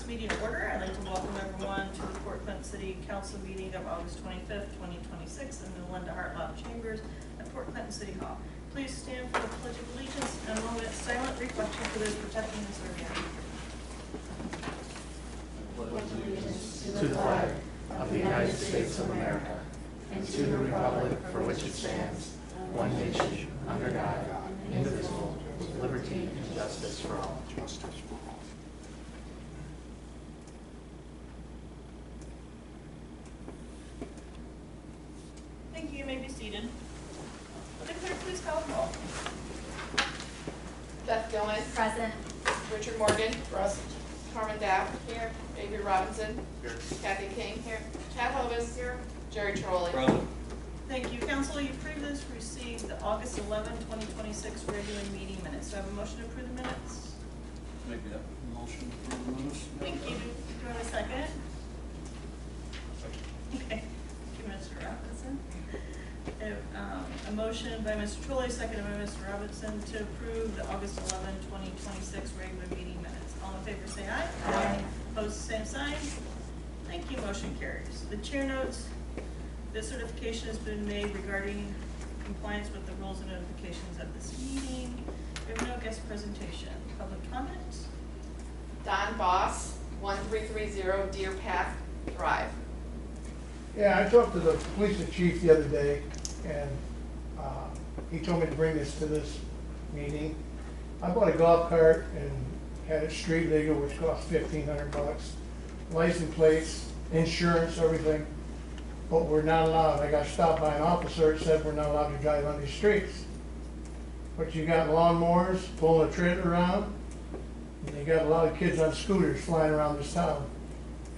meeting to order. I'd like to welcome everyone to the Port Clinton City Council meeting of August 25th, 2026 in the Linda Hartlaub Chambers at Port Clinton City Hall. Please stand for the Pledge of Allegiance and a moment of silent reflection for those protecting and serving our Pledge allegiance to the flag of the United States of America and to the republic for which it stands, one nation, under God, indivisible, with liberty and justice for all. Thank you. You may be seated. Would the clerk please call the roll? Beth Gilman. Present. Richard Morgan. Present. Carmen Dow. Here. Avery Robinson. Here. Kathy King. Here. Chad Hovis. Here. Jerry Trolley. Present. Thank you. Council, you previously received the August 11, 2026 regular meeting minutes. Do I have a motion to approve the minutes? Make that motion for the minutes. Thank you. Do you have a second? Okay. Thank you, Mr. Robinson. A motion by Mr. Trolley, seconded by Mr. Robinson to approve the August 11, 2026 regular meeting minutes. All in favor say aye. Aye. Opposed, same sign. Thank you. Motion carries. The chair notes the certification has been made regarding compliance with the rules and notifications at this meeting. We have no guest presentation. Public comment? Don Boss, 1330 Deer Path Drive. Yeah, I talked to the police chief the other day, and he told me to bring this to this meeting. I bought a golf cart and had it street legal, which cost $1,500. License plates, insurance, everything. But we're not allowed. I got stopped by an officer that said we're not allowed to drive on these streets. But you got lawnmowers pulling a trailer around, and you got a lot of kids on scooters flying around this town,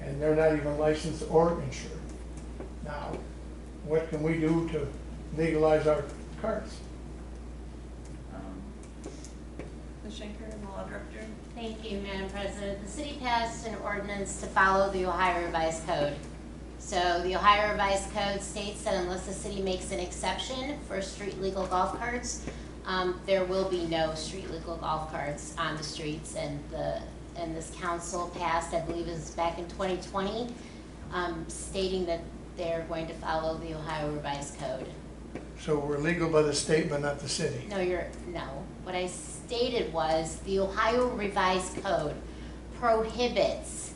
and they're not even licensed or insured. Now, what can we do to legalize our carts? Ms. Schenker, the law director. Thank you, Madam President. The city passed an ordinance to follow the Ohio Revised Code. So the Ohio Revised Code states that unless the city makes an exception for street legal golf carts, there will be no street legal golf carts on the streets. And this council passed, I believe it was back in 2020, stating that they're going to follow the Ohio Revised Code. So we're legal by the state, but not the city. No. What I stated was the Ohio Revised Code prohibits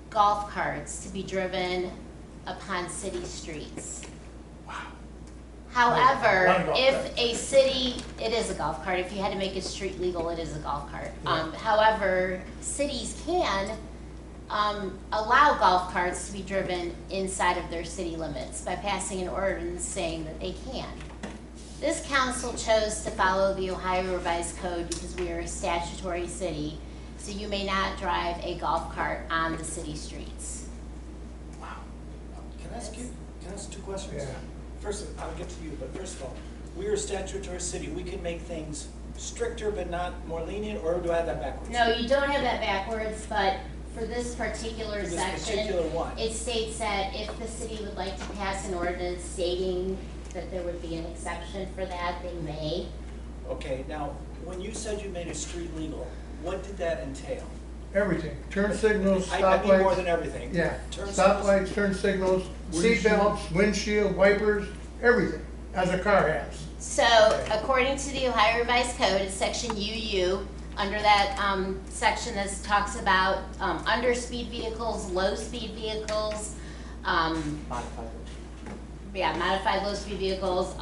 golf carts to be driven upon city streets. Wow. However, Not a golf if cart. a city, it is a golf cart. If you had to make it street legal, it is a golf cart. However, cities can allow golf carts to be driven inside of their city limits by passing an ordinance saying that they can. This council chose to follow the Ohio Revised Code because we are a statutory city, so you may not drive a golf cart on the city streets. Can I ask two questions? Yeah. First, I'll get to you, but first of all, we're a statutory city. We can make things stricter but not more lenient, or do I have that backwards? No, you don't have that backwards, but for this particular For this section, particular one. it states that if the city would like to pass an ordinance stating that there would be an exception for that, they may. Okay, now, when you said you made it street legal, what did that entail? Everything. Turn signals, I mean more than stoplights. everything. Yeah, Turn signals. stoplights, turn signals, seat belts, windshield, wipers, everything, as a car has. So, according to the Ohio Revised Code, it's section UU, under that section that talks about underspeed vehicles, low-speed vehicles, Modified. modified low-speed vehicles,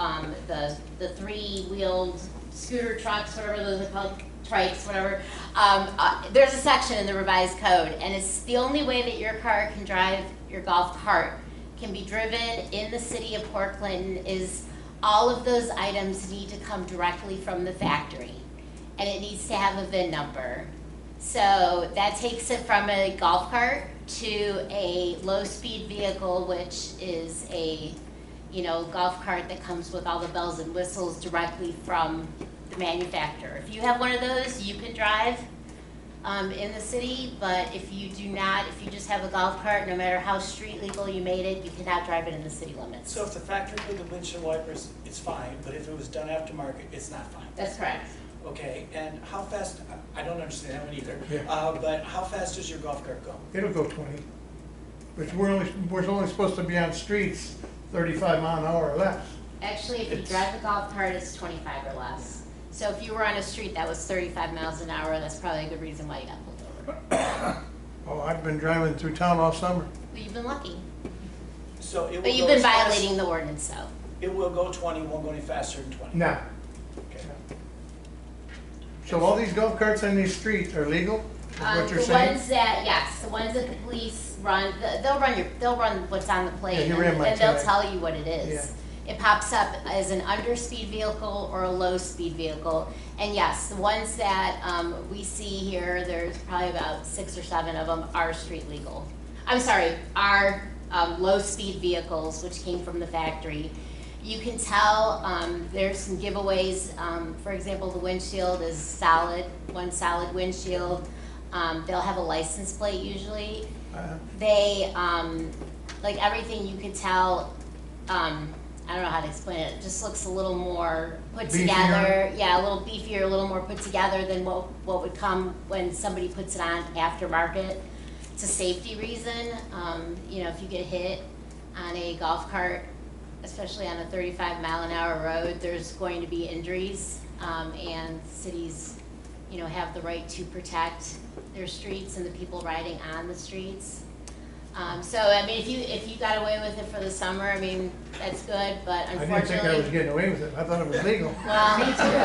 the three-wheeled scooter trucks, whatever those are called, trikes, whatever. There's a section in the revised code, and it's the only way that your car can drive, your golf cart can be driven in the city of Port Clinton is all of those items need to come directly from the factory, and it needs to have a VIN number. So that takes it from a golf cart to a low-speed vehicle, which is a golf cart that comes with all the bells and whistles directly from the manufacturer. If you have one of those, you can drive in the city, but if you do not, if you just have a golf cart, no matter how street legal you made it, you cannot drive it in the city limits. So if the factory did the windshield wipers, it's fine, but if it was done aftermarket, it's not fine. That's correct. okay, and how fast, I don't understand that one either. Yeah. But how fast does your golf cart go? It'll go 20. But we're only supposed to be on streets 35 mile an hour or less. Actually, if you It's- drive the golf cart, it's 25 or less. So if you were on a street that was 35 miles an hour, that's probably a good reason why you got pulled over. Oh, I've been driving through town all summer. Well, you've been lucky. So it will But you've go been as fast- violating the ordinance, so. It will go 20, won't go any faster than 20. Now, Okay. so all these golf carts on these streets are legal? Is what you're The saying? ones that, yes, the ones that the police run, they'll run what's on the Yeah, plate, you and ran mine and they'll today. tell you what it is. It pops up as an underspeed vehicle or a low-speed vehicle. And yes, the ones that we see here, there's probably about 6 or 7 of them are street legal. I'm sorry, are low-speed vehicles, which came from the factory. You can tell there's some giveaways. For example, the windshield is solid, one solid windshield. They'll have a license plate usually. They, like everything you could tell, I don't know how to explain it, it just looks a little more put Beefier? together. Yeah, a little beefier, a little more put together than what would come when somebody puts it on aftermarket. It's a safety reason. You know, if you get hit on a golf cart, especially on a 35 mile an hour road, there's going to be injuries. And cities, you know, have the right to protect their streets and the people riding on the streets. So, I mean, if you got away with it for the summer, I mean, that's good, but I didn't think I was unfortunately, getting away with it. I thought it was legal. well,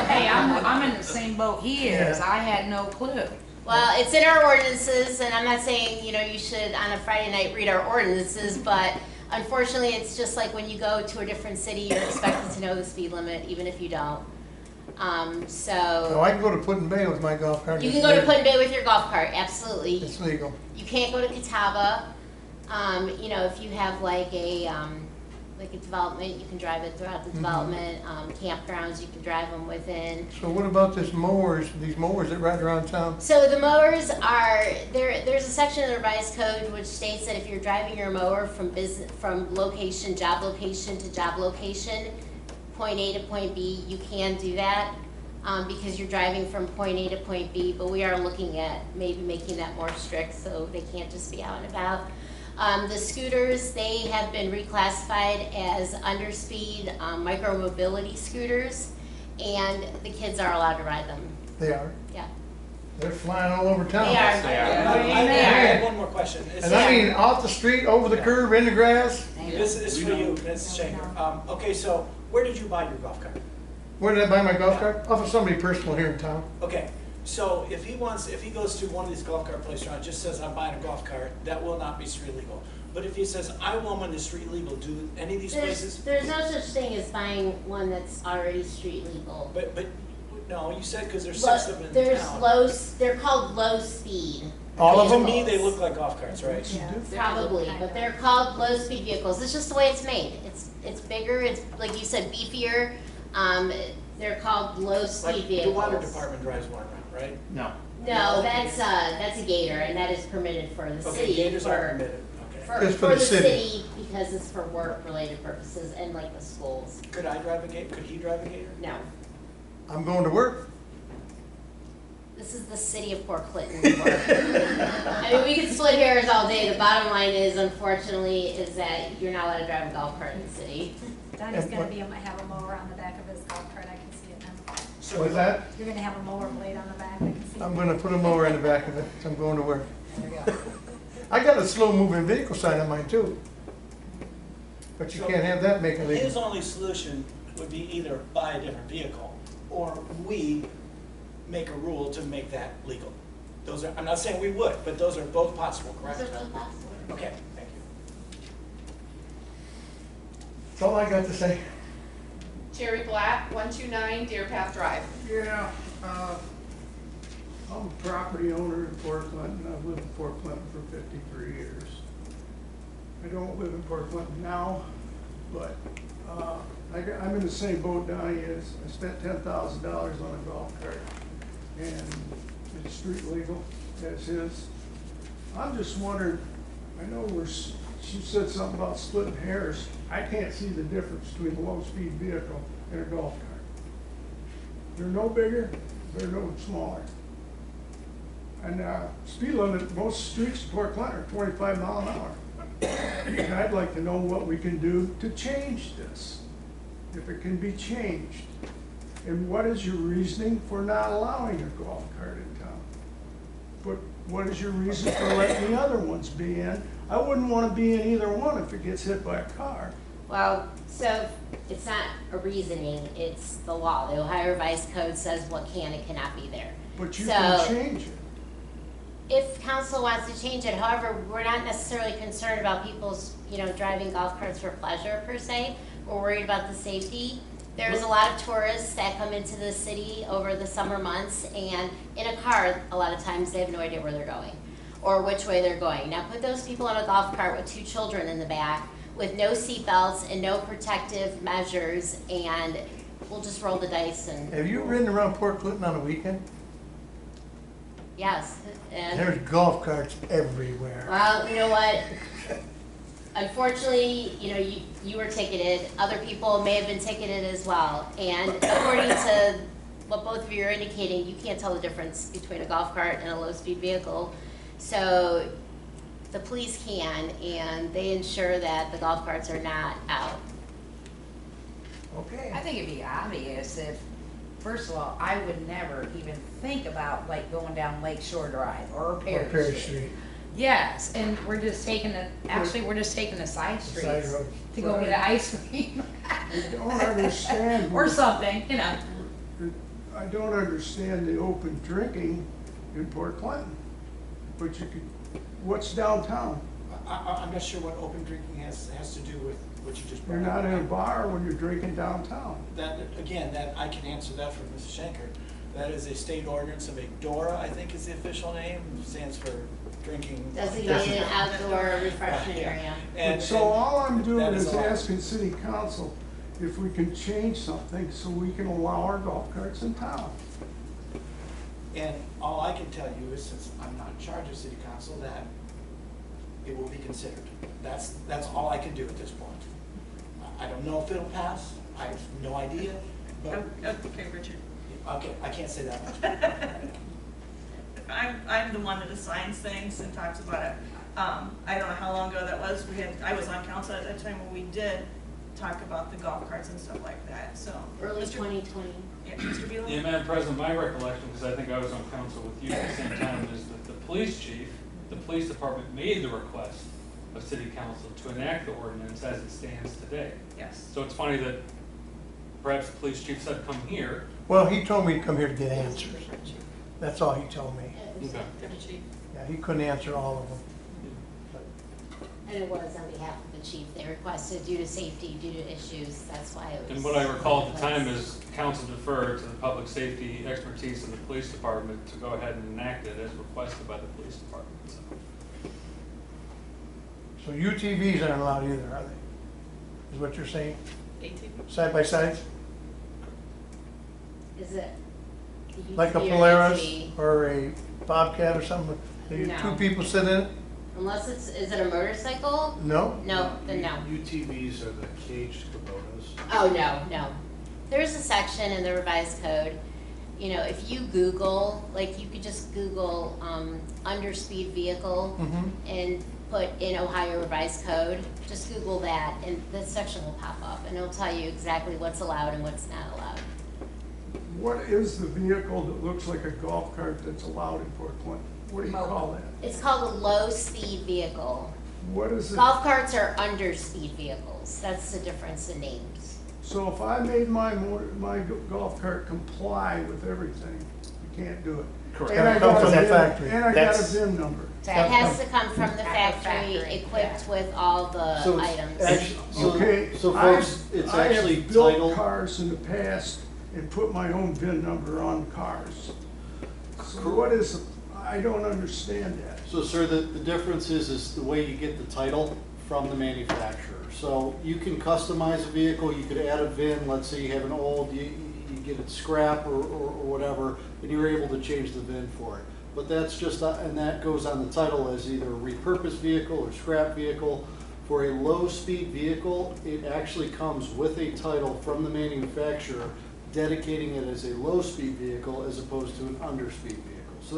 Hey, I'm in the same boat he is. Yeah. I had no clue. well, it's in our ordinances, and I'm not saying, you know, you should on a Friday night read our ordinances, but unfortunately, it's just like when you go to a different city, you're expected to know the speed limit, even if you don't. So So, I can go to Putin Bay with my golf cart. you can go to Put in Bay with your golf cart, absolutely. It's legal. You can't go to Catawba. You know, if you have like a development, you can drive it throughout the development. Campgrounds, you can drive them within. So what about these mowers that ride around town? So the mowers are, there's a section of the revised code which states that if you're driving your mower from location, job location to job location, point A to point B, you can do that. Because you're driving from point A to point B, but we are looking at maybe making that more strict so they can't just be out and about. The scooters, they have been reclassified as underspeed micro-mobility scooters, and the kids are allowed to ride them. They are. Yeah, They're flying all over town. they are. They are. I have one more question. And I mean, off the street, over the curb, in the grass. This is for you, Ms. Schaefer. Okay, so where did you buy your golf cart? Where did I buy my golf cart? Off of somebody personal here in town. Okay, so if he goes to one of these golf cart places, and just says, I'm buying a golf cart, that will not be street legal. But if he says, I want one that's street legal, do any of these places? There's no such thing as buying one that's already street legal. But, no, you said because there's 6 of them in There's town. they're called low speed. All of To them? me, they look like golf carts, right? Probably, but they're called low-speed vehicles. It's just the way it's made. It's bigger, it's, like you said, beefier. They're called low-speed Like the vehicles. water department drives one around, right? No. No, that's a Gator, and that is permitted for the Okay, city. gators are for- permitted, okay. Just For the city, because it's for work-related purposes and like the schools. Could I drive a gator? Could he drive a gator? No, I'm going to work. this is the city of Port Clinton. I mean, we could split hairs all day. The bottom line is, unfortunately, is that you're not allowed to drive a golf cart in the city. Donnie's gonna have a mower on the back of his golf cart, I can see it now. So What's that? You're gonna have a mower blade on the back, I can see it. I'm gonna put a mower in the back of it, so I'm going to work. There you go. I got a slow-moving vehicle sign on mine too. But you can't have that making legal. His only solution would be either buy a different vehicle, or we make a rule to make that legal. Those are, I'm not saying we would, but those are both possible, correct? Those are both possible. Okay, thank you. That's all I got to say. Jerry Black, 129 Deer Path Drive. Yeah, I'm a property owner in Port Clinton. I've lived in Port Clinton for 53 years. I don't live in Port Clinton now, but I'm in the same boat Donnie is. I spent $10,000 on a golf cart, and it's street legal, as is. I'm just wondering, I know she said something about splitting hairs. I can't see the difference between a low-speed vehicle and a golf cart. They're no bigger, they're no smaller. And, speed limit, most streets in Port Clinton are 25 mile an hour. And I'd like to know what we can do to change this, if it can be changed. And what is your reasoning for not allowing a golf cart in town? But what is your reason for letting the other ones be in? I wouldn't want to be in either one if it gets hit by a car. Well, so it's not a reasoning, it's the law. The Ohio Revised Code says what can and cannot be there. But you So- can change it. If council wants to change it, however, we're not necessarily concerned about people's, driving golf carts for pleasure per se. We're worried about the safety. There's a lot of tourists that come into the city over the summer months, and in a car, a lot of times they have no idea where they're going or which way they're going. Now put those people on a golf cart with 2 children in the back with no seatbelts and no protective measures, and we'll just roll the dice and. Have you ridden around Port Clinton on a weekend? Yes, and. There's golf carts everywhere. Well, you know what? Unfortunately, you were ticketed. Other people may have been ticketed as well. And according to what both of you are indicating, you can't tell the difference between a golf cart and a low-speed vehicle. So the police can, and they ensure that the golf carts are not out. Okay. I think it'd be obvious if, first of all, I would never even think about like going down Lake Shore Drive or Or Perry Perry Street. Street. Yes, and we're just taking we're just taking the side Side streets road. to go get ice cream. I don't understand. Or something, I don't understand the open drinking in Port Clinton. But what's downtown? I'm not sure what open drinking has to do with what you just brought You're up. not in a bar when you're drinking downtown. That, again, I can answer that for Mrs. Schenker. That is a state ordinance of a DORA, I think is the official name, stands for drinking. Designated outdoor refreshment Yeah. area. And So all I'm doing that is all. asking city council if we can change something so we can allow our golf carts in town. And all I can tell you is, since I'm not in charge of city council, that it will be considered. That's all I can do at this point. I don't know if it'll pass, I have no idea, but, Okay, Richard. okay, I can't say that much. I'm the one that assigns things and talks about it. I don't know how long ago that was. I was on council at that time when we did talk about the golf carts and stuff like that, so. Early Mr. 2020. Yeah, Mr. Beal? Yeah, Madam President, my recollection, because I think I was on council with you at the same time, is that the police chief, the police department made the request of city council to enact the ordinance as it stands today. Yes. So it's funny that perhaps the police chief said, come here. Well, he told me to come here to get answers. That's all he told me. Okay. Deputy Chief. Yeah, he couldn't answer all of them. And it was on behalf of the chief. They requested due to safety, due to issues, that's why it was. And what I recall at the time is council deferred to the public safety expertise of the police department to go ahead and enact it as requested by the police department. So. So UTVs aren't allowed either, are they? Is what you're saying? ATV. Side by sides? Is it? the Like a UTV or Polaris ATV? or a Bobcat or something? The No. two people sit in it? Unless is it a motorcycle? No? No, then no. UTVs are the caged Kubotas. Oh, no. There's a section in the revised code, if you Google, like you could just Google, underspeed vehicle Mm-hmm. and put in Ohio revised code, just Google that and this section will pop up and it'll tell you exactly what's allowed and what's not allowed. What is the vehicle that looks like a golf cart that's allowed in Port Clinton? What do you call that? It's called a low-speed vehicle. What is it? Golf carts are underspeed vehicles. That's the difference in names. So if I made my golf cart comply with everything, you can't do it. Correct. And I Gotta come got a from the VIN- factory. And I got a That's- VIN number. It has to come from the factory, Factory, equipped with all the So it's items. actually, Okay. so folks, it's actually I have built titled, cars in the past and put my own VIN number on cars. So what is, I don't understand that. so sir, the difference is the way you get the title from the manufacturer. So you can customize a vehicle, you could add a VIN, let's say you have an old, you get it scrap or whatever, and you're able to change the VIN for it. But that's just, and that goes on the title as either a repurposed vehicle or scrap vehicle. For a low-speed vehicle, it actually comes with a title from the manufacturer dedicating it as a low-speed vehicle as opposed to an under-speed vehicle. So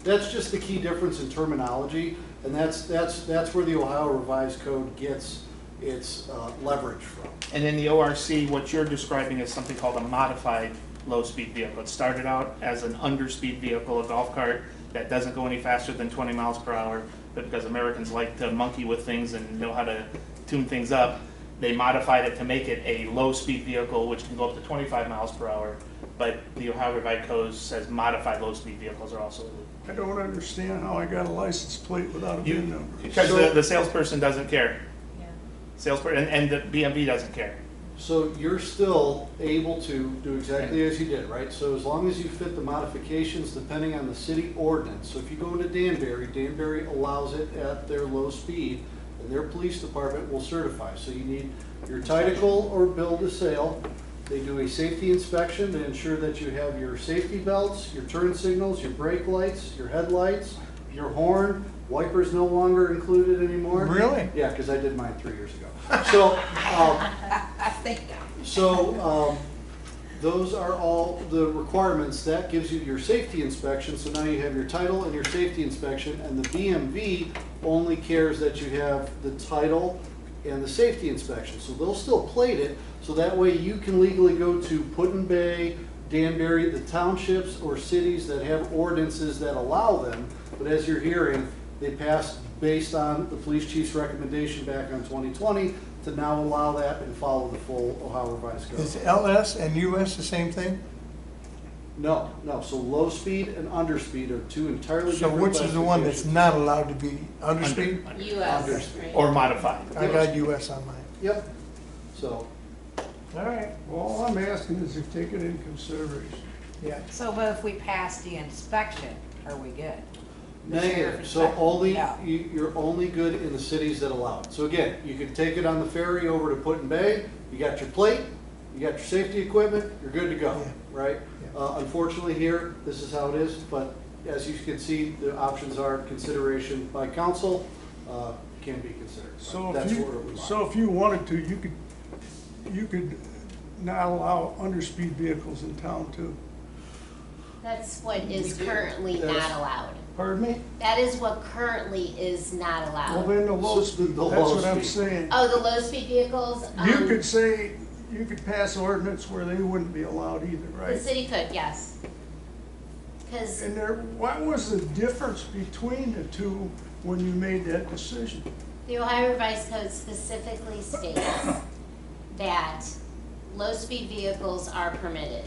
that's just the key difference in terminology, and that's where the Ohio Revised Code gets its leverage from. And in the ORC, what you're describing is something called a modified low-speed vehicle. It started out as an underspeed vehicle, a golf cart that doesn't go any faster than 20 miles per hour, but because Americans like to monkey with things and know how to tune things up, they modified it to make it a low-speed vehicle, which can go up to 25 miles per hour. But the Ohio Revised Code says modified low-speed vehicles are also illegal. I don't understand how I got a license plate without a VIN number. Because the salesperson doesn't care. Yeah. Salesperson, and the BMV doesn't care. So you're still able to do exactly as you did, right? So as long as you fit the modifications depending on the city ordinance. So if you go into Danbury, Danbury allows it at their low speed, and their police department will certify. So you need your title or bill to sale. They do a safety inspection to ensure that you have your safety belts, your turn signals, your brake lights, your headlights, your horn. Wipers no longer included anymore. Really? Yeah, because I did mine 3 years ago. So, I think. those are all the requirements. That gives you your safety inspection. So now you have your title and your safety inspection, and the BMV only cares that you have the title and the safety inspection. So they'll still plate it, so that way you can legally go to Put-in-Bay, Danbury, the townships or cities that have ordinances that allow them. But as you're hearing, they passed based on the police chief's recommendation back on 2020 to now allow that and follow the full Ohio Revised Code. Is LS and US the same thing? No. So low speed and underspeed are two entirely So different which is the one that's classifications. not allowed to be underspeed? US, right? Or modified. I got US on mine. Yep. So, All right. Well, all I'm asking is to take it in consideration. Yeah. So, but if we pass the inspection, are we good? The sheriff negative. So inspection? only, No. you're only good in the cities that allow it. So again, you could take it on the ferry over to Put-in-Bay, you got your plate, you got your safety equipment, you're good to go, Yeah. right? Unfortunately here, this is how it is, but as you can see, the options are consideration by council, can be considered. So That's if where it would you, lie. so if you wanted to, you could not allow underspeed vehicles in town too. That's what is We do. currently That's- not allowed. Pardon me? That is what currently is not Well, allowed. then the low So speed, the that's low what I'm speed. saying. Oh, the low-speed vehicles? You could say, you could pass ordinance where they wouldn't be allowed either, The right? city could, yes. Because And there, what was the difference between the two when you made that decision? the Ohio Revised Code specifically states that low-speed vehicles are permitted,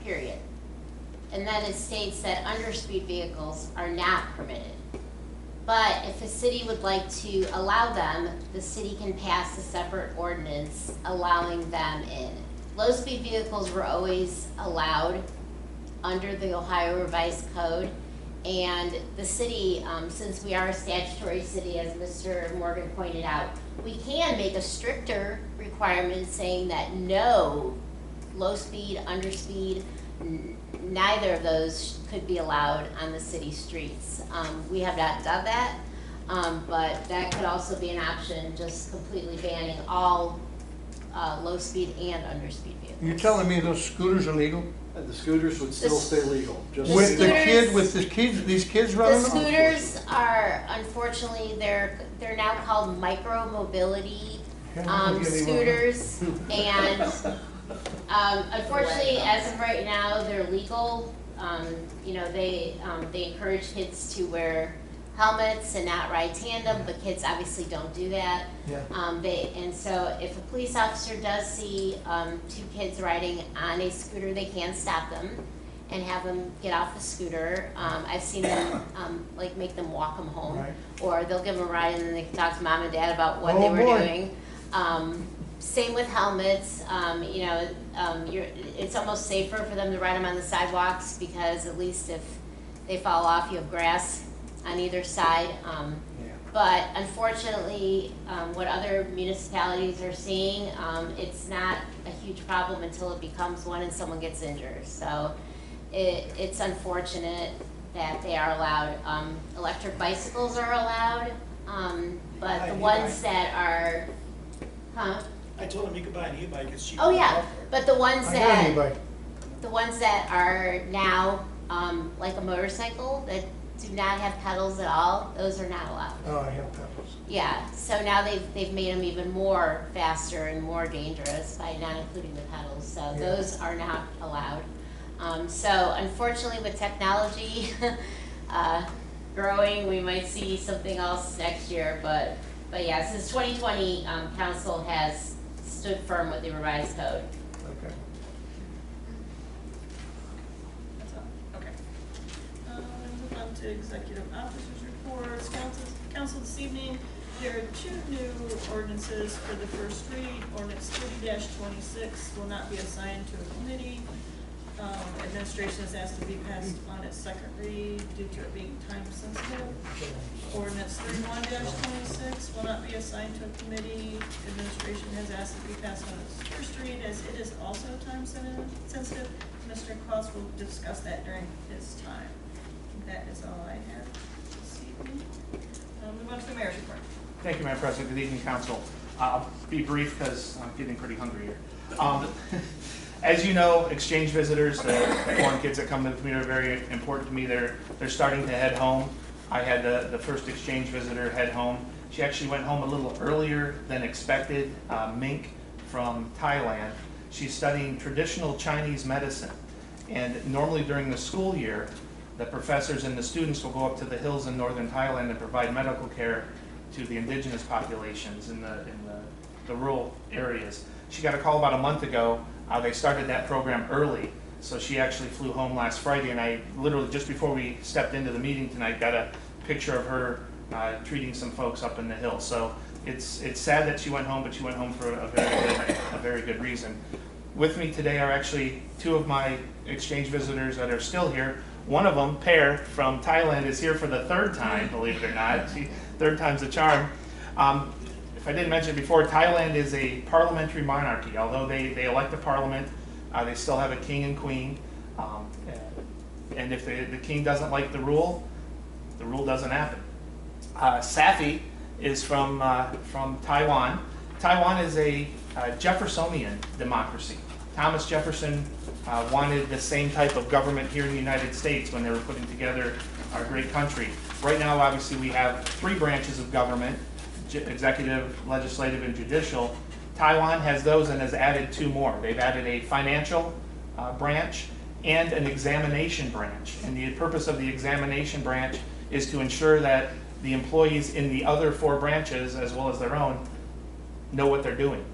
period. And then it states that underspeed vehicles are not permitted. But if a city would like to allow them, the city can pass a separate ordinance allowing them in. Low-speed vehicles were always allowed under the Ohio Revised Code. And the city, since we are a statutory city, as Mr. Morgan pointed out, we can make a stricter requirement saying that no low-speed, underspeed, neither of those could be allowed on the city streets. We have not done that, but that could also be an option, just completely banning all low-speed and underspeed vehicles. You're telling me those scooters are legal? And the scooters would still stay legal. Just The With the like- kid, scooters- with these kids The running them? scooters are, unfortunately, they're now called micro-mobility Okay, I'm getting one. scooters. And unfortunately, as of right now, they're legal. You know, they encourage kids to wear helmets and not ride tandem, but kids obviously don't do that. Yeah. And so if a police officer does see two kids riding on a scooter, they can stop them and have them get off the scooter. I've seen them like make them walk them home, Right. or they'll give them a ride and then they can talk to mom and dad about what they Oh, were boy. doing. Same with helmets. You know, it's almost safer for them to ride them on the sidewalks because at least if they fall off, you have grass on either side. But unfortunately, what other municipalities are seeing, it's not a huge problem until it becomes one and someone gets injured. So it's unfortunate that they are allowed. Electric bicycles are allowed, but the ones that are, I told him he could buy an e-bike, it's cheaper. Oh, than a yeah, golf cart. but the ones I got an that, e-bike. the ones that are now, like a motorcycle, that do not have pedals at all, those are not allowed. Oh, I have pedals. Yeah, so now they've made them even more faster and more dangerous by not including the pedals, so Yeah. those are not allowed. So unfortunately with technology growing, we might see something else next year, but yeah, since 2020, council has stood firm with the revised code. Okay. That's all, okay. Move on to executive officers reports. Council this evening, there are two new ordinances for the first read. Ordinance 30-26 will not be assigned to a committee. Administration is asked to be passed on its second read due to it being time sensitive. Ordinance 31-26 will not be assigned to a committee. Administration has asked to be passed on its first read as it is also time sensitive. Mr. Claus will discuss that during his time. That is all I have this evening. Move on to the mayor's report. Thank you, Madam President. Good evening, Council. I'll be brief because I'm getting pretty hungry here. As you know, exchange visitors, the foreign kids that come to the community are very important to me. They're starting to head home. I had the first exchange visitor head home. She actually went home a little earlier than expected, Mink from Thailand. She's studying traditional Chinese medicine. And normally during the school year, the professors and the students will go up to the hills in northern Thailand and provide medical care to the indigenous populations in the rural areas. She got a call about a month ago. They started that program early, so she actually flew home last Friday, and I literally, just before we stepped into the meeting tonight, got a picture of her treating some folks up in the hills. So it's sad that she went home, but she went home for a very good reason. With me today are actually two of my exchange visitors that are still here. One of them, Pear from Thailand, is here for the third time, believe it or not. Third time's a charm. If I didn't mention it before, Thailand is a parliamentary monarchy. Although they elect a parliament, they still have a king and queen. And if the king doesn't like the rule doesn't happen. Safi is from Taiwan. Taiwan is a Jeffersonian democracy. Thomas Jefferson wanted the same type of government here in the United States when they were putting together our great country. Right now, obviously, we have three branches of government: executive, legislative, and judicial. Taiwan has those and has added two more. They've added a financial branch and an examination branch. And the purpose of the examination branch is to ensure that the employees in the other four branches, as well as their own, know what they're doing.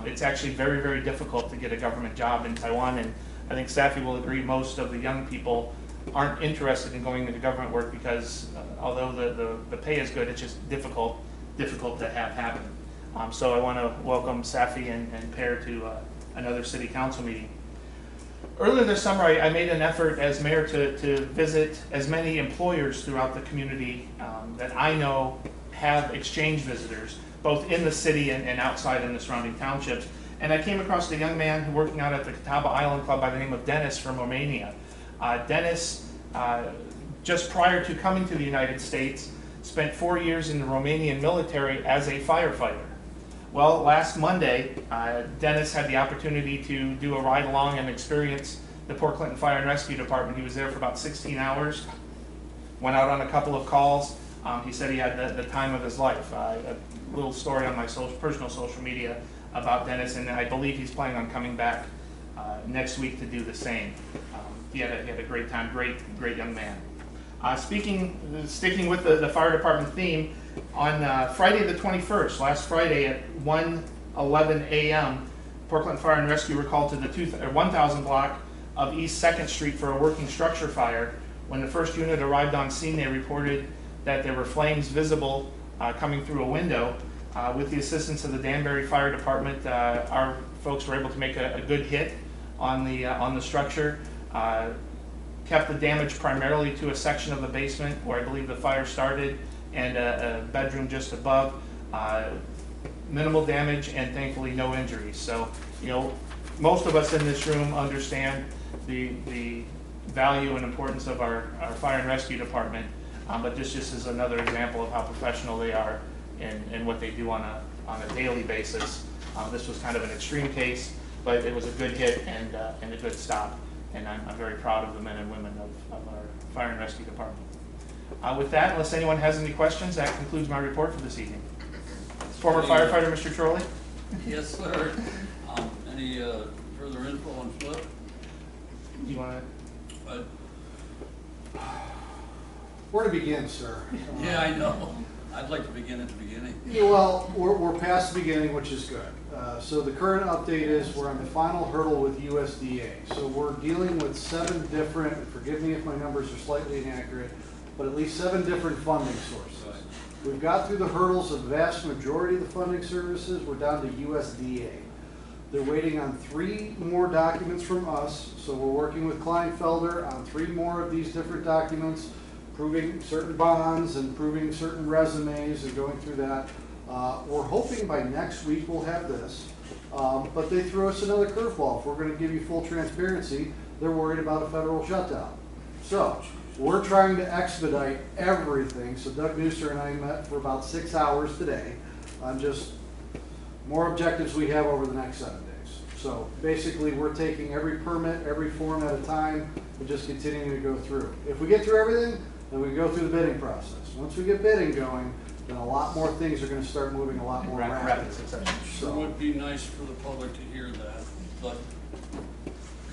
It's actually very, very difficult to get a government job in Taiwan, and I think Safi will agree most of the young people aren't interested in going into government work because although the pay is good, it's just difficult to have happen. So I want to welcome Safi and Pear to another city council meeting. Earlier this summer, I made an effort as mayor to visit as many employers throughout the community that I know have exchange visitors, both in the city and outside in the surrounding townships. And I came across a young man working out at the Catawba Island Club by the name of Dennis from Romania. Dennis, just prior to coming to the United States, spent 4 years in the Romanian military as a firefighter. Well, last Monday, Dennis had the opportunity to do a ride along and experience the Port Clinton Fire and Rescue Department. He was there for about 16 hours, went out on a couple of calls. He said he had the time of his life. A little story on my personal social media about Dennis, and I believe he's planning on coming back next week to do the same. He had a great time, great young man. Sticking with the fire department theme, on Friday the 21st, last Friday at 1:11 a.m., Port Clinton Fire and Rescue were called to the 1000 block of East 2nd Street for a working structure fire. When the first unit arrived on scene, they reported that there were flames visible coming through a window. With the assistance of the Danbury Fire Department, our folks were able to make a good hit on the structure. Kept the damage primarily to a section of the basement where I believe the fire started, and a bedroom just above. Minimal damage and thankfully no injuries. So, most of us in this room understand the value and importance of our fire and rescue department, but this just is another example of how professional they are and what they do on a daily basis. This was kind of an extreme case, but it was a good hit and a good stop. And I'm very proud of the men and women of our fire and rescue department. With that, unless anyone has any questions, that concludes my report for this evening. Former firefighter, Mr. Trolley? Yes, sir. Any further info on Flip? You want to? Where to begin, sir? Yeah, I know. I'd like to begin at the beginning. Yeah, well, we're past the beginning, which is good. So the current update is we're on the final hurdle with USDA. So we're dealing with 7 different, and forgive me if my numbers are slightly inaccurate, but at least 7 different funding sources. Right. We've got through the hurdles of the vast majority of the funding services. We're down to USDA. They're waiting on 3 more documents from us. So we're working with Kleinfelder on 3 more of these different documents, proving certain bonds and proving certain resumes and going through that. We're hoping by next week we'll have this. But they threw us another curveball. If we're going to give you full transparency, they're worried about a federal shutdown. So we're trying to expedite everything. So Doug Newser and I met for about 6 hours today on just more objectives we have over the next 7 days. So basically we're taking every permit, every form at a time, and just continuing to go through. If we get through everything, then we go through the bidding process. Once we get bidding going, then a lot more things are going to start moving a lot more rapidly. Sure would be nice for the public to hear that, but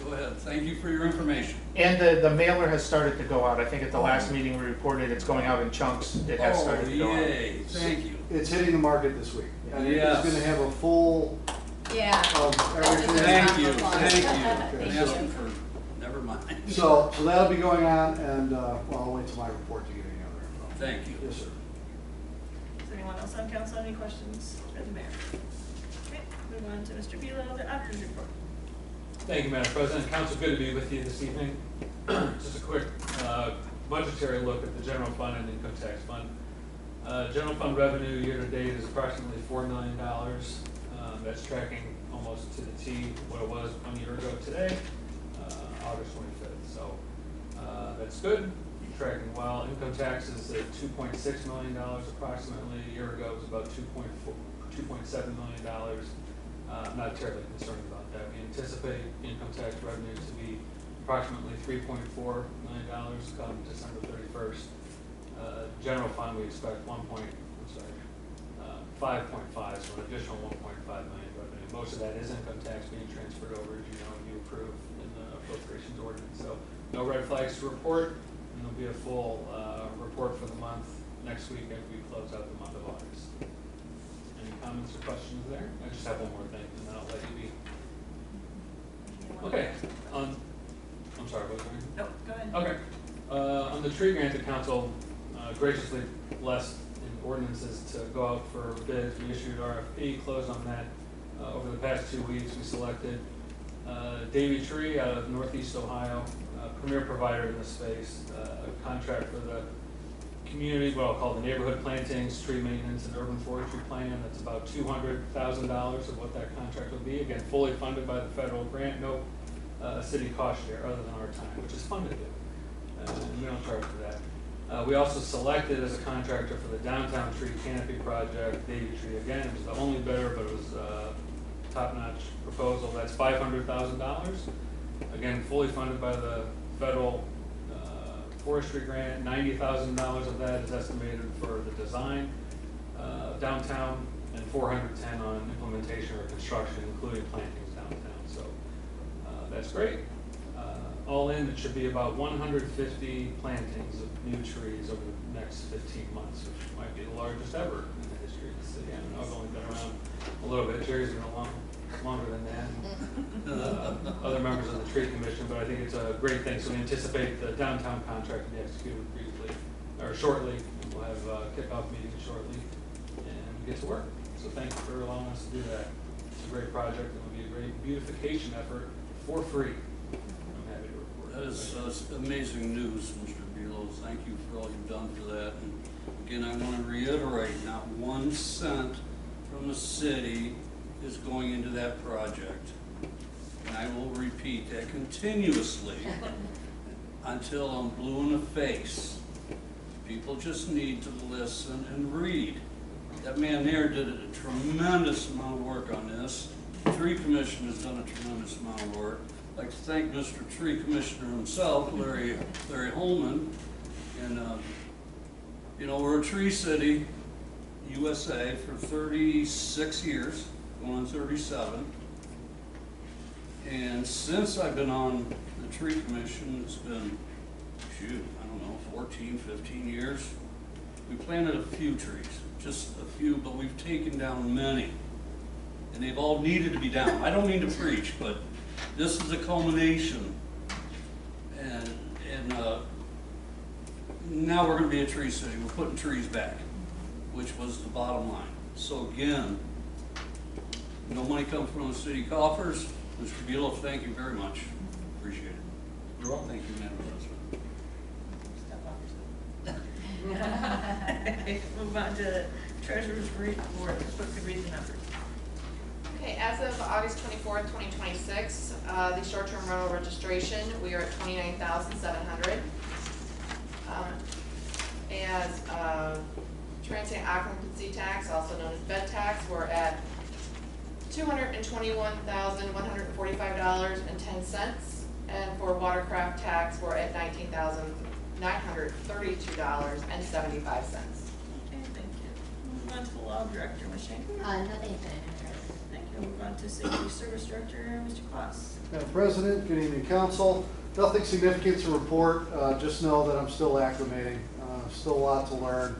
go ahead. Thank you for your information. And the mailer has started to go out. I think at the last meeting we reported it's going out in chunks. It has started to go out. Yay, thank you. It's hitting the market this week. And Yes. it's going to have a full Yeah. of everything. Thank you, thank you. Okay, I'm so- asking for, never mind. So that'll be going on, and well, I'll wait till my report to get any other info. Thank you. Yes, sir. Does anyone else on council have any questions for the mayor? Okay, move on to Mr. Bealow, the auditor's report. Thank you, Madam President. Council, good to be with you this evening. Just a quick budgetary look at the general fund and income tax fund. General fund revenue year-to-date is approximately $4 million. That's tracking almost to the T what it was 1 year ago today, August 25th. So that's good. Tracking well. Income taxes at $2.6 million approximately. A year ago it was about $2.7 million. Not terribly concerned about that. We anticipate income tax revenue to be approximately $3.4 million come December 31st. General fund we expect 5.5, so an additional 1.5 million revenue. Most of that is income tax being transferred over, as you know, you approve in the appropriations ordinance. So no red flags to report, and there'll be a full report for the month next week after we close out the month of August. Any comments or questions there? I just have one more thing, and then I'll let you be. Okay. I'm sorry, what was your name? Nope, go ahead. Okay. On the tree grant, the council graciously blessed in ordinances to go out for bids. We issued RFP, closed on that. Over the past 2 weeks, we selected Davy Tree out of Northeast Ohio, premier provider in this space, a contract for the community, what I'll call the neighborhood plantings, tree maintenance, and urban forestry plan. That's about $200,000 of what that contract will be. Again, fully funded by the federal grant, no city cost share other than our time, which is fun to do. And we don't charge for that. We also selected as a contractor for the downtown tree canopy project, Davy Tree. Again, it was the only bidder, but it was a top-notch proposal. That's $500,000. Again, fully funded by the federal forestry grant. $90,000 of that is estimated for the design downtown, and $410,000 on implementation or construction, including plantings downtown. So that's great. All in, it should be about 150 plantings of new trees over the next 15 months, which might be the largest ever in the history of the city. I don't know, I've only been around a little bit. Jerry's been longer than that. Other members of the tree commission, but I think it's a great thing. So we anticipate the downtown contract to be executed shortly. We'll have a kickoff meeting shortly, and we get to work. So thank you for allowing us to do that. It's a great project. It will be a great beautification effort for free. That is amazing news, Mr. Bealow. Thank you for all you've done for that. And again, I want to reiterate, not 1 cent from the city is going into that project. And I will repeat that continuously until I'm blue in the face. People just need to listen and read. That man there did a tremendous amount of work on this. The Tree Commission has done a tremendous amount of work. I'd like to thank Mr. Tree Commissioner himself, Larry Holman. And, you know, we're a tree city, USA, for 36 years, going on 37. And since I've been on the Tree Commission, it's been, shoot, I don't know, 14, 15 years. We planted a few trees, just a few, but we've taken down many. And they've all needed to be down. I don't mean to preach, but this is a culmination. And now we're gonna be a tree city. We're putting trees back, which was the bottom line. So again, no money comes from the city coffers. Mr. Buelow, thank you very much. Appreciate it. You're welcome. Thank you, Madam President. Move on to treasurer's report. Clerk could read the numbers. Okay, as of August 24th, 2026, the short-term rental registration, we are at 29,700. As transient occupancy tax, also known as bed tax, we're at $221,145.10, and for watercraft tax, we're at $19,932.75. Okay, thank you. Move on to the law director, Ms. Schenker. Nothing tonight, Madam President. Thank you. Move on to safety service director, Mr. Kloss. Madam President, good evening, council. Nothing significant to report. Just know that I'm still acclimating. Still a lot to learn.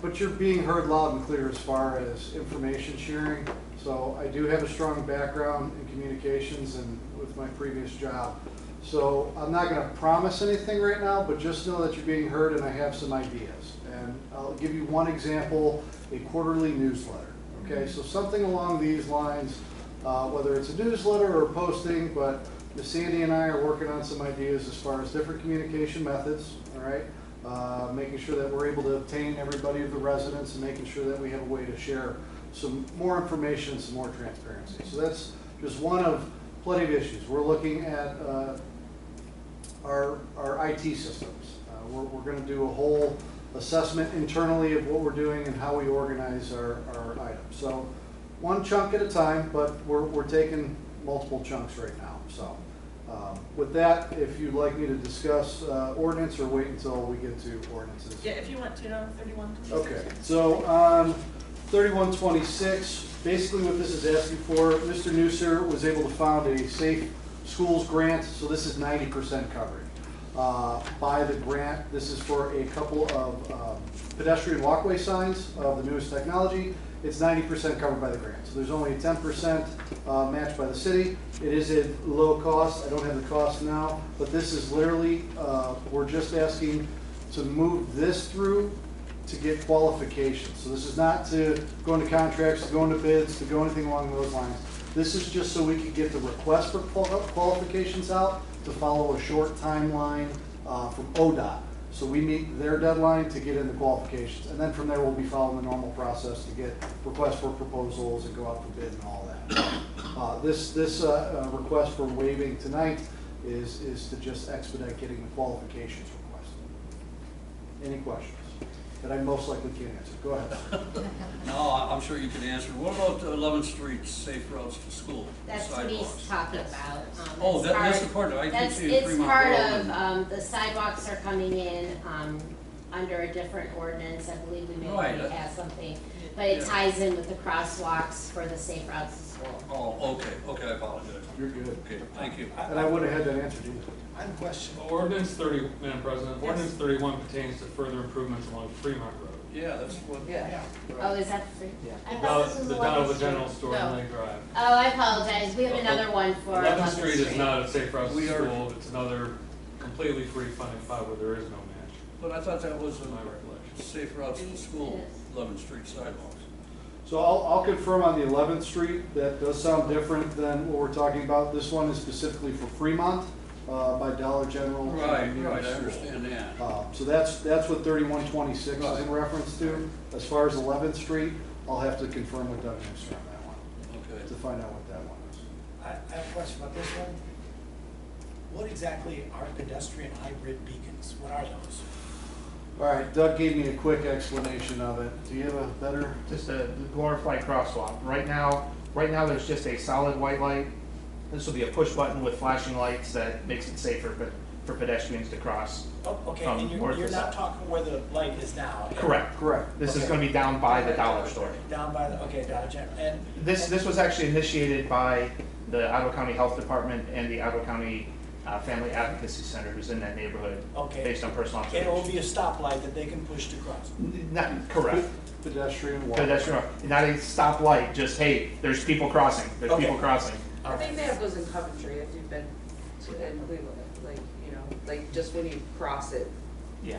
But you're being heard loud and clear as far as information sharing. So I do have a strong background in communications and with my previous job. So I'm not going to promise anything right now, but just know that you're being heard and I have some ideas. And I'll give you one example, a quarterly newsletter. Okay, so something along these lines, whether it's a newsletter or a posting, but Miss Sandy and I are working on some ideas as far as different communication methods, all right? Making sure that we're able to obtain everybody of the residents and making sure that we have a way to share some more information, some more transparency. So that's just one of plenty of issues. We're looking at our IT systems. We're going to do a whole assessment internally of what we're doing and how we organize our items. So one chunk at a time, but we're taking multiple chunks right now. So with that, if you'd like me to discuss ordinance or wait until we get to ordinances. Yeah, if you want to, no, 3126. Okay, so on 3126, basically what this is asking for, Mr. Newser was able to found a Safe Schools grant, so this is 90% covered by the grant. This is for a couple of pedestrian walkway signs of the newest technology. It's 90% covered by the grant. So there's only a 10% match by the city. It is at low cost. I don't have the cost now, but this is literally, we're just asking to move this through to get qualifications. So this is not to go into contracts, to go into bids, to go anything along those lines. This is just so we can get the request for qualifications out to follow a short timeline from ODOT. So we meet their deadline to get into qualifications. And then from there, we'll be following the normal process to get requests for proposals and go out for bid and all that. This request for waiving tonight is to just expedite getting the qualifications requested. Any questions that I most likely can't answer? Go ahead. No, I'm sure you can answer. What about 11th Street safe routes to school? That's what he's sidewalks? talking about. Oh, It's that's part- the part, I keep That's, seeing it's Fremont part Road of, and- the sidewalks are coming in, under a different ordinance. I believe we may Right, already that- have something. But it Yeah. ties in with the crosswalks for the safe routes to school. Oh, okay, I apologize. You're good. Okay, thank you. And I wouldn't have had that answered either. I have a question. Ordinance 30, Madam President, Yes. ordinance 31 pertains to further improvements along Fremont Road. Yeah, that's what. Yeah. Oh, is that free? The I thought this was the 11th down of the Street. general store No. on Lake Drive. Oh, I apologize. We have another one for 11th Street is Street. not a safe route to We are- school, it's another completely free funding file where there is no match, But I thought that was in my a recollection. safe routes to school, 11th Street sidewalks. So I'll confirm on the 11th Street, that does sound different than what we're talking about. This one is specifically for Fremont by Dollar General. Right, and New I York School. understand that. So that's what 3126 is in reference to. As far as 11th Street, I'll have to confirm with Doug Newsom on that one, Okay. to find out what that one is. I have a question about this one. What exactly are pedestrian hybrid beacons? What are those? All right, Doug gave me a quick explanation of it. Do you have a better? Just a glorified crosswalk. Right now there's just a solid white light. This will be a push button with flashing lights that makes it safer for pedestrians to cross. Oh, okay, From and north to you're not south. talking where the light is now? Correct. Correct. This is Okay. going to be down by the dollar store. Down by the, okay, down, and. This was actually initiated by the Ottawa County Health Department and the Ottawa County Family Advocacy Center, who's in that neighborhood, Okay. based on personal And it will observation. be a stoplight that they can push to cross. Not correct. Pedestrian walk. Pedestrian, not a stoplight. Just hey, there's people crossing. There's Okay. people crossing. I think they have those in Coventry, if you've been to, in Cleveland, like, you know, like, just when you cross it. Yeah.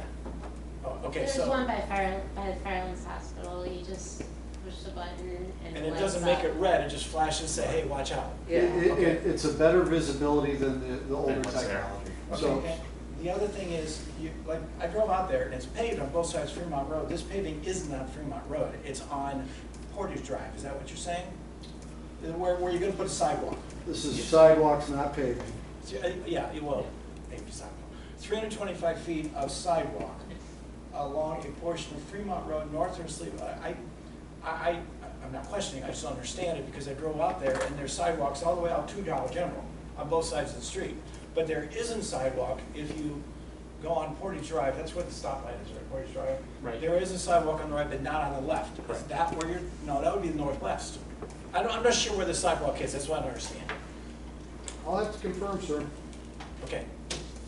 Oh, okay, There's so, one by the Firelands Hospital, you just push the button and and it it lights doesn't make up. it red, it just flashes, say, hey, watch out. Yeah. It's a better visibility than the older Than what's there. technology. Okay, So, and the other thing is, like, I drove out there and it's paved on both sides of Fremont Road. This paving isn't on Fremont Road, it's on Portage Drive, is that what you're saying? Where you're gonna put a sidewalk? this is sidewalks, not paving. Yeah, it will, maybe sidewalk. 325 feet of sidewalk along a portion of Fremont Road, north of Slieve. I'm not questioning, I just don't understand it because I drove out there and there's sidewalks all the way out to Dollar General on both sides of the street. But there isn't sidewalk if you go on Portage Drive, that's where the stoplight is, right, Portage Drive? Right. There is a sidewalk on the right, but not on the left. Is Correct. that where you're, no, that would be the northwest. I'm not sure where the sidewalk is, that's what I don't understand. I'll have to confirm, sir. Okay,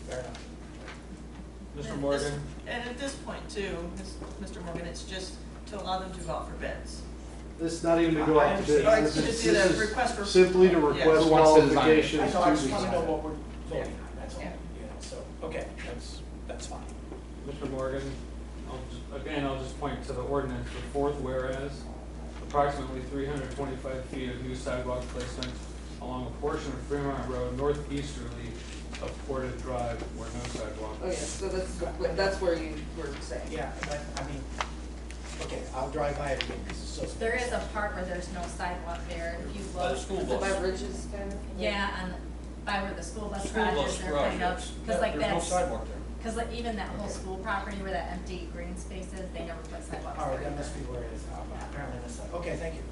fair enough. Mr. And Morgan? this- And at this point too, Mr. Morgan, it's just to allow them to go out for bids. This is not even to go I out to bid. understand. It's This just is- the this is request for. simply to Yeah. request Who wants to design it? qualifications I to know, I just want to know design. what we're voting on, that's all, Yeah. you know, so, okay, that's fine. Mr. Morgan, I'll just point to the ordinance, the fourth whereas, approximately 325 feet of new sidewalk placement along a portion of Fremont Road northeasterly of Portage Drive where no sidewalk. Oh, yeah, so that's where you were saying. Yeah, but, I mean, okay, I'll drive by it again, because it's so. There is a part where there's no sidewalk there, if you By the look. school Is it by bus. Bridges kind of? Yeah, on, by where the school bus School garage bus is, they're garage, kind of, yes. cause like There's no that's, sidewalk there. cause like even that whole school property where that empty green space is, they never put sidewalks All right, there that must be either. where it is, apparently that's, okay, thank you.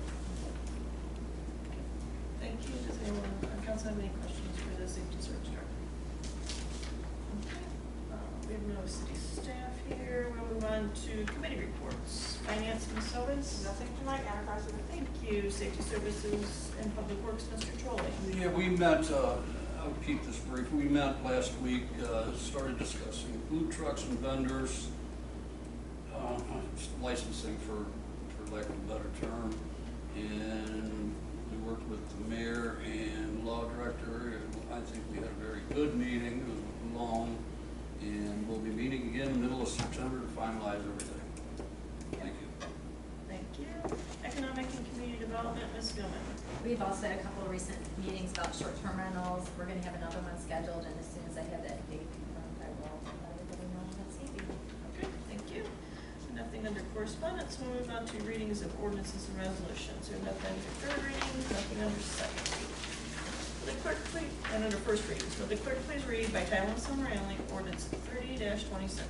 Thank you. Does anyone on council have any questions for the safety service director? Okay. We have no city staff here. We'll move on to committee reports. Finance, Ms. Owens? Nothing tonight. Enterprise, thank you. Safety services and public works, Mr. Trolley. Yeah, we met, I'll keep this brief, we met last week, started discussing food trucks and vendors, licensing for lack of a better term, and we worked with the mayor and law director, and I think we had a very good meeting, it was long, and we'll be meeting again in the middle of September to finalize everything. Thank you. Thank you. Economic and community development, Ms. Gilman. We've also had a couple of recent meetings about short-term rentals. We're gonna have another one scheduled, and as soon as I have that date confirmed, I will let everybody know that's evening. Okay, thank you. Nothing under correspondence. We'll move on to readings of ordinances and resolutions. We have nothing under third reading, nothing under second reading. Will the clerk please, and under first readings, will the clerk please read by title and summary only, ordinance 30-26.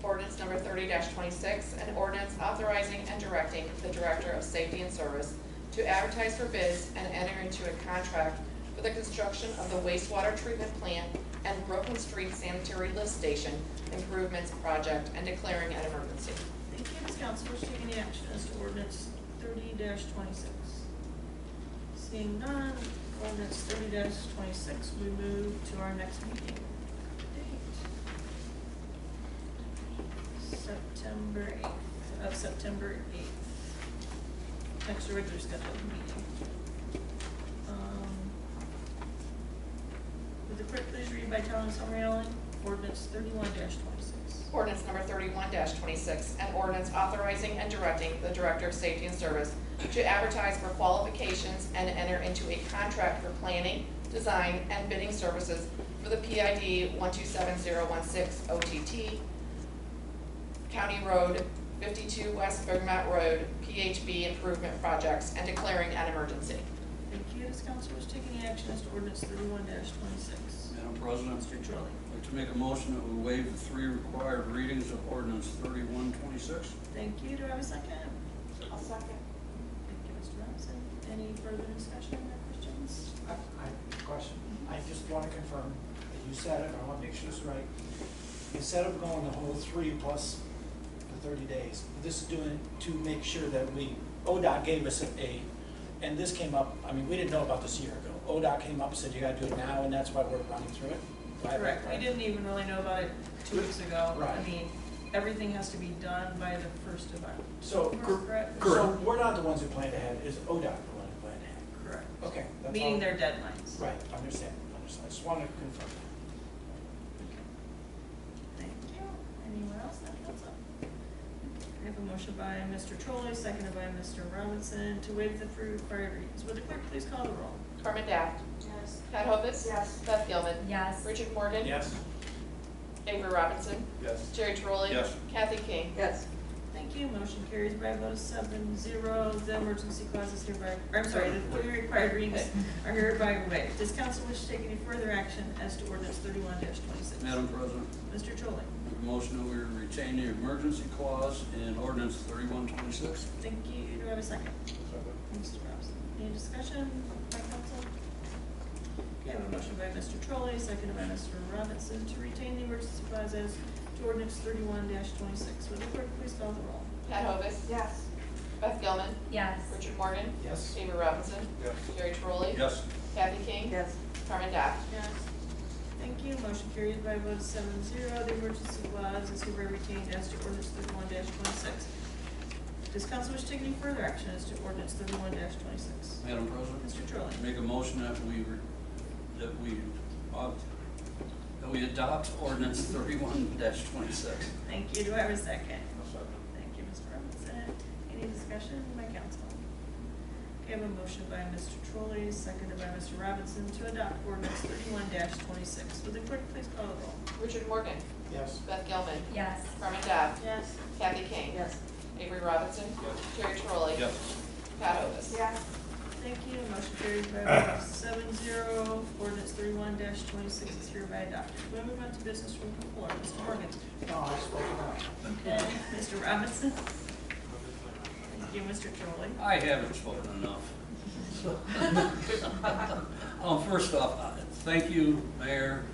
Ordinance number 30-26, an ordinance authorizing and directing the Director of Safety and Service to advertise for bids and enter into a contract for the construction of the wastewater treatment plant and Brooklyn Street Sanitary Lift Station improvements project and declaring an emergency. Thank you. Ms. Councilors, take any action as to ordinance 30-26? Seeing none, ordinance 30-26, we move to our next meeting. Date. September 8th. Next regular scheduled meeting. Would the clerk please read by title and summary only? Ordinance 31-26. Ordinance number 31-26, an ordinance authorizing and directing the Director of Safety and Service to advertise for qualifications and enter into a contract for planning, design, and bidding services for the PID 127016 OTT, County Road 52 West Bergmont Road, PHB improvement projects, and declaring an emergency. Thank you. As councilors, take any action as to ordinance 31-26? Madam President, Mr. Trolley. I'd like to make a motion that we waive the 3 required readings of ordinance 3126. Thank you. Do I have a second? I'll second. Thank you, Mr. Robinson. Any further discussion or questions? I have a question. I just want to confirm that you said it, I want to make sure it's right. Instead of going the whole 3 plus the 30 days, this is doing it to make sure that ODOT gave us and this came up, I mean, we didn't know about this a year ago. ODOT came up and said, you gotta do it now, and that's why we're running through it. Correct. We didn't even really know about it 2 weeks ago. Right. I mean, everything has to be done by the 1st of October. So, Correct? so we're not the ones who planned ahead, it's ODOT the one who planned ahead. Correct. Okay. that's Meeting all. their deadlines. Right, understand. I just wanted to confirm that. Thank you. Anyone else that comes up? I have a motion by Mr. Trolley, seconded by Mr. Robinson, to waive the 3 required readings. Will the clerk please call the roll? Carmen Daft. Yes. Pat Hovis. Yes. Beth Gilman. Yes. Richard Morgan. Yes. Avery Robinson. Yes. Jerry Trolley. Yes. Kathy King. Yes. Thank you. Motion carries by a vote of 7-0. The emergency clauses hereby, or I'm sorry, the 3 required readings are hereby waived. Does council wish to take any further action as to ordinance 31-26? Madam President, Mr. Trolley. make a motion that we retain the emergency clause in ordinance 3126. Thank you. Do I have a second? Mr. Robinson. Any discussion by council? Okay, I have a motion by Mr. Trolley, seconded by Mr. Robinson, to retain the emergency clause as to ordinance 31-26. Will the clerk please call the roll? Pat Hovis. Yes. Beth Gilman. Yes. Richard Morgan. Yes. Avery Robinson. Yes. Jerry Trolley. Yes. Kathy King. Yes. Carmen Daft. Yes. Thank you. Motion carries by a vote of 7-0. The emergency clause is hereby retained as to ordinance 31-26. Does council wish to take any further action as to ordinance 31-26? Madam President, Mr. Trolley. make a motion that we adopt ordinance 31-26. Thank you. Do I have a second? Thank you, Mr. Robinson. Any discussion by council? Okay, I have a motion by Mr. Trolley, seconded by Mr. Robinson, to adopt ordinance 31-26. Will the clerk please call the roll? Richard Morgan. Yes. Beth Gilman. Yes. Carmen Daft. Yes. Kathy King. Yes. Avery Robinson. Jerry Trolley. Yes. Pat Hovis. Yes. Thank you. Motion carries by a vote of 7-0. Ordinance 31-26 is hereby adopted. We'll move on to business from the floor. Mr. Morgan. No, I spoke about. Okay. Mr. Robinson. Thank you, Mr. Trolley. I haven't spoken enough. First off, thank you, Mayor.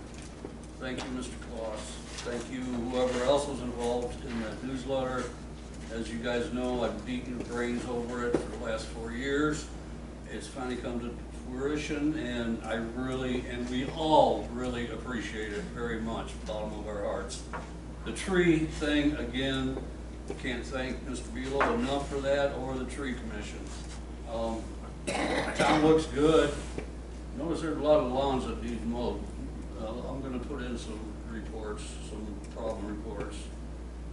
Thank you, Mr. Claus. Thank you, whoever else was involved in the newsletter. As you guys know, I've beaten brains over it for the last 4 years. It's finally come to fruition, and we all really appreciate it very much, bottom of our hearts. The tree thing, again, can't thank Mr. Beal enough for that, or the tree commission. Town looks good. Notice there's a lot of lawns that need mowed. I'm gonna put in some reports, some problem reports.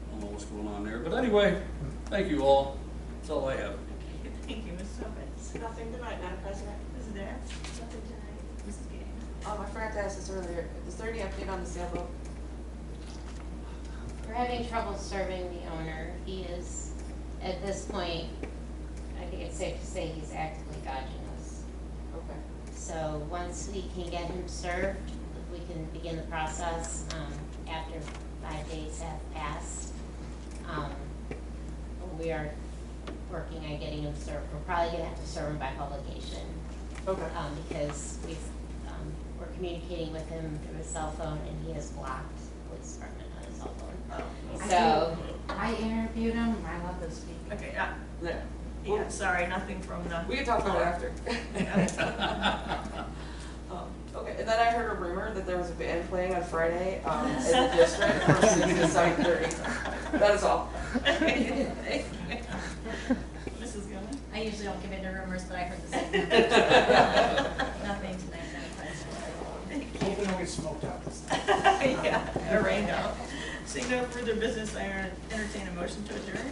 I don't know what's going on there, but anyway, thank you all. That's all I have. Thank you, Ms. Summers. Nothing tonight, Madam President. Mrs. Dash? Nothing tonight. Mrs. Gaines? I forgot to ask this earlier. Is there any update on the sailboat? We're having trouble serving the owner. He is, at this point, I think it's safe to say he's actively dodging us. Okay. So once we can get him served, we can begin the process, after 5 days have passed. We are working on getting him served. We're probably gonna have to serve him by publication. Okay. Because we're communicating with him through his cell phone, and he has blocked the police department on his cell phone. So, I interviewed him, I love this speaker. Okay, Yeah. yeah, sorry, nothing from the. We can talk about it after. Okay, and then I heard a rumor that there was a band playing on Friday in the district from 6 to 7:30. That is all. Mrs. Gilman? I usually don't give into rumors, but I heard the same thing. Nothing tonight, Madam President. Hoping don't get smoked out. Yeah, or rained out. Seeing no further business, I entertain a motion to adjourn.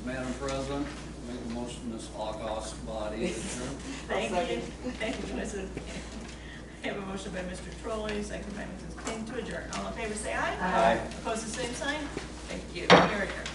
Madam President, make a motion this august body adjourn. Thank you. Thank you, Mrs. I have a motion by Mr. Trolley, second by Mrs. King to adjourn. All in favor, say aye. Aye. Opposed, the same sign. Thank you. We are adjourned.